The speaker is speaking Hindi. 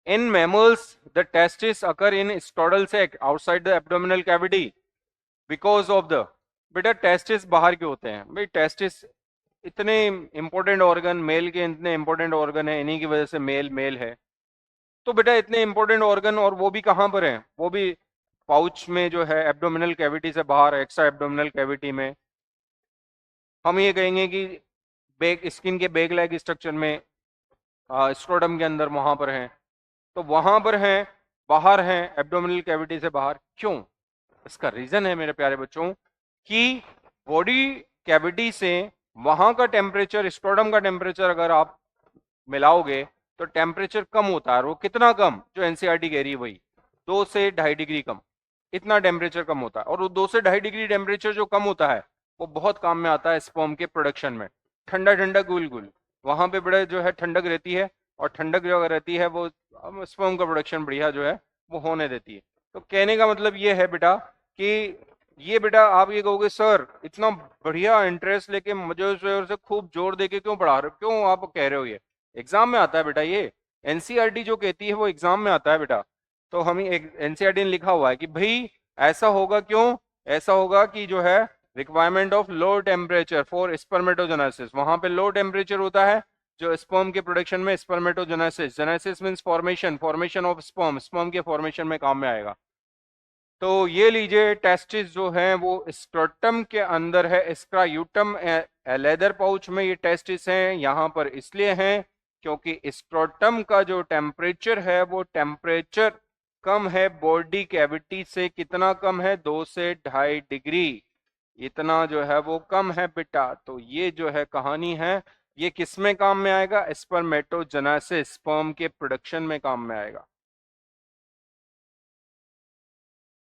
In mammals the testis occur in scrotal sac outside the abdominal cavity because of the, बेटा टेस्टिस बाहर के होते हैं भाई, टेस्टिस इतने इंपॉर्टेंट ऑर्गन, मेल के इतने इंपॉर्टेंट ऑर्गन है, इन्हीं की वजह से मेल मेल है। तो बेटा इतने इंपॉर्टेंट ऑर्गन, और वो भी कहाँ पर है, वो भी पाउच में जो है एब्डोमिनल कैविटी से बाहर, एक्स्ट्रा एब्डोमिनल कैविटी में। हम ये कहेंगे कि बैक स्किन के बैक लेग स्ट्रक्चर में, स्क्रोटम के अंदर वहां पर हैं, तो वहां पर हैं, बाहर हैं एब्डोमिनल कैविटी से बाहर। क्यों? इसका रीजन है मेरे प्यारे बच्चों कि बॉडी कैविटी से वहां का टेम्परेचर, स्क्रोटम का टेम्परेचर अगर आप मिलाओगे तो टेम्परेचर कम होता है। और वो कितना कम, जो एनसीईआरटी कह रही है वही 2 से 2.5 डिग्री कम, इतना टेम्परेचर कम होता है। और वो 2 से 2.5 डिग्री टेम्परेचर जो कम होता है वो बहुत काम में आता है स्पर्म के प्रोडक्शन में। ठंडा ठंडा गुल गुल, वहां पे बड़े जो है ठंडक रहती है, और ठंडक जो अगर रहती है वो स्पर्म का प्रोडक्शन बढ़िया जो है वो होने देती है। तो कहने का मतलब ये है बेटा कि ये, बेटा आप ये कहोगे सर इतना बढ़िया इंटरेस्ट लेके मुझे उस ओर से खूब जोर देके क्यों पढ़ा रहे हो, क्यों आप कह रहे हो, ये एग्जाम में आता है बेटा, ये एनसीईआरटी जो कहती है वो एग्जाम में आता है बेटा। तो हम एनसीईआरटी ने लिखा हुआ है कि भाई ऐसा होगा, क्यों ऐसा होगा कि जो है requirement of low temperature for spermatogenesis, वहां पे लो टेम्परेचर होता है जो स्पर्म के प्रोडक्शन में, spermatogenesis, genesis means formation, formation of sperm, sperm के फॉर्मेशन में काम में आएगा। तो ये लीजिए टेस्टिस जो है वो स्क्रोटम के अंदर है, स्क्रायूटम लेदर पाउच में ये टेस्टिस हैं, यहाँ पर इसलिए हैं क्योंकि स्क्रोटम का जो टेम्परेचर है वो टेम्परेचर कम है बॉडी कैविटी से। कितना कम है? 2 से 2.5 डिग्री, इतना जो है वो कम है बेटा। तो ये जो है कहानी है, ये किस में काम में आएगा? स्पर्मेटोजेनेसिस, स्पर्म के प्रोडक्शन में काम में आएगा।